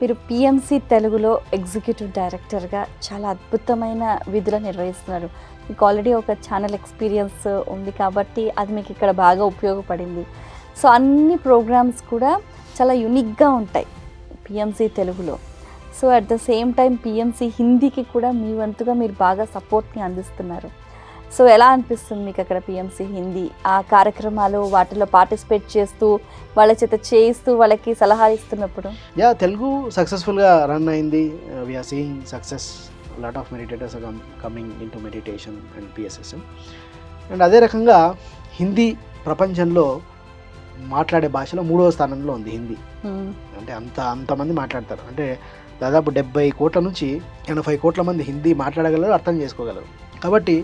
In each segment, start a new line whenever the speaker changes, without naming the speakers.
మీరు పిఎంసి తెలుగులో ఎగ్జిక్యూటివ్ డైరెక్టర్గా చాలా అద్భుతమైన విధులు నిర్వహిస్తున్నారు. మీకు ఆల్రెడీ ఒక ఛానల్ ఎక్స్పీరియన్స్ ఉంది కాబట్టి అది మీకు ఇక్కడ బాగా ఉపయోగపడింది. సో అన్ని ప్రోగ్రామ్స్ కూడా చాలా యూనిక్గా ఉంటాయి పిఎంసి తెలుగులో. So at the same time PMC హిందీకి కూడా మీ వంతుగా మీరు బాగా సపోర్ట్ని అందిస్తున్నారు. సో ఎలా అనిపిస్తుంది మీకు అక్కడ పిఎంసి హిందీ ఆ కార్యక్రమాలు వాటిలో పార్టిసిపేట్ చేస్తూ వాళ్ళ చేత చేయిస్తూ వాళ్ళకి సలహా ఇస్తున్నప్పుడు?
తెలుగు సక్సెస్ఫుల్గా రన్ అయింది. We are seeing success. Lot of meditators are coming into meditation and PSSM. And అదే రకంగా హిందీ ప్రపంచంలో మాట్లాడే భాషలో 3వ స్థానంలో ఉంది హిందీ. అంటే అంతమంది మాట్లాడతారు. అంటే దాదాపు 70 కోట్ల నుంచి 80 కోట్ల మంది హిందీ మాట్లాడగలరు, అర్థం చేసుకోగలరు. కాబట్టి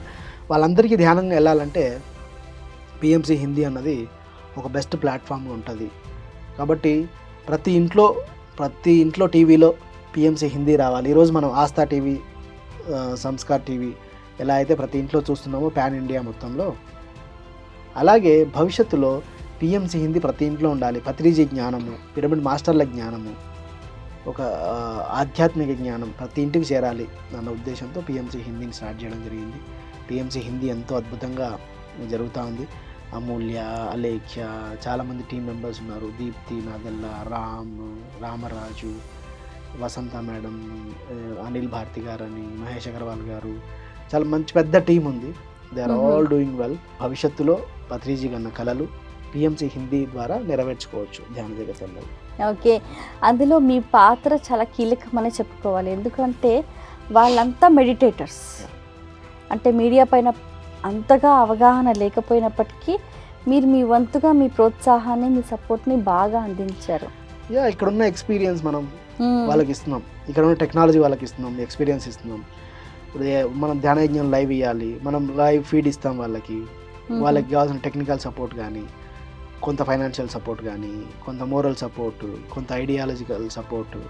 వాళ్ళందరికీ ధ్యానంగా వెళ్ళాలంటే పిఎంసి హిందీ అన్నది ఒక బెస్ట్ ప్లాట్ఫామ్గా ఉంటుంది. కాబట్టి ప్రతి ఇంట్లో టీవీలో పిఎంసి హిందీ రావాలి. ఈరోజు మనం ఆస్థా టీవీ, సంస్కార్ టీవీ ఎలా అయితే ప్రతి ఇంట్లో చూస్తున్నామో పాన్ ఇండియా మొత్తంలో, అలాగే భవిష్యత్తులో పిఎంసి హిందీ ప్రతి ఇంట్లో ఉండాలి. పత్రిజీ జ్ఞానము, పిరమిడ్ మాస్టర్ల జ్ఞానము, ఒక ఆధ్యాత్మిక జ్ఞానం ప్రతి ఇంటికి చేరాలి అన్న ఉద్దేశంతో పిఎంసి హిందీని స్టార్ట్ చేయడం జరిగింది. పిఎంసి హిందీ ఎంతో అద్భుతంగా జరుగుతూ ఉంది. అమూల్య, అలేఖ్య, చాలామంది టీం మెంబర్స్ ఉన్నారు. దీప్తి, నాదెల్ల, రామరాజు, వసంత మేడం, అనిల్ భారతి గారని, మహేష్ అగర్వాల్ గారు, చాలా మంచి పెద్ద టీం ఉంది. They are all doing well. భవిష్యత్తులో పత్రిజీ కన్న కళలు పిఎంసి హిందీ ద్వారా నెరవేర్చుకోవచ్చు ధ్యాన జగతంలో.
ఓకే, అందులో మీ పాత్ర చాలా కీలకమని చెప్పుకోవాలి. ఎందుకంటే వాళ్ళంతా మెడిటేటర్స్. అంటే మీడియా పైన అంతగా అవగాహన లేకపోయినప్పటికీ మీరు మీ వంతుగా మీ ప్రోత్సాహాన్ని, మీ సపోర్ట్ని బాగా అందించారు.
ఇక్కడ ఉన్న ఎక్స్పీరియన్స్ మనం వాళ్ళకి ఇస్తున్నాం, ఇక్కడ ఉన్న టెక్నాలజీ వాళ్ళకి ఇస్తున్నాం, ఎక్స్పీరియన్స్ ఇస్తున్నాం. ఇప్పుడు మనం ధ్యానయజ్ఞం లైవ్ ఇవ్వాలి, మనం లైవ్ ఫీడ్ ఇస్తాం వాళ్ళకి కావాల్సిన టెక్నికల్ సపోర్ట్ కానీ, కొంత ఫైనాన్షియల్ సపోర్ట్ కానీ, కొంత మోరల్ సపోర్టు, కొంత ఐడియాలజికల్ సపోర్టు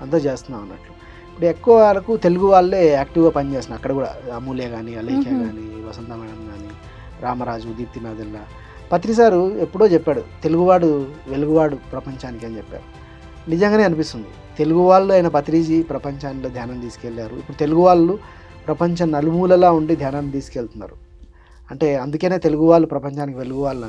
అంతా చేస్తున్నాం అన్నట్లు. ఇప్పుడు ఎక్కువ వరకు తెలుగు వాళ్ళే యాక్టివ్గా పనిచేస్తున్నారు. అక్కడ కూడా అమూల్య కానీ, అలేఖ్య కానీ, వసంత మేడం కానీ, రామరాజు, దీప్తి, నాదెల్ల. పత్రి సారు ఎప్పుడో చెప్పాడు, తెలుగువాడు వెలుగువాడు ప్రపంచానికి అని చెప్పారు. నిజంగానే అనిపిస్తుంది. తెలుగు వాళ్ళు అయిన పత్రిజీ ప్రపంచానికి ధ్యానం తీసుకెళ్లారు. ఇప్పుడు తెలుగు వాళ్ళు ప్రపంచం నలుమూలలా ఉండి ధ్యానాన్ని తీసుకెళ్తున్నారు. అంటే అందుకనే తెలుగు వాళ్ళు ప్రపంచానికి వెలుగు వాళ్ళు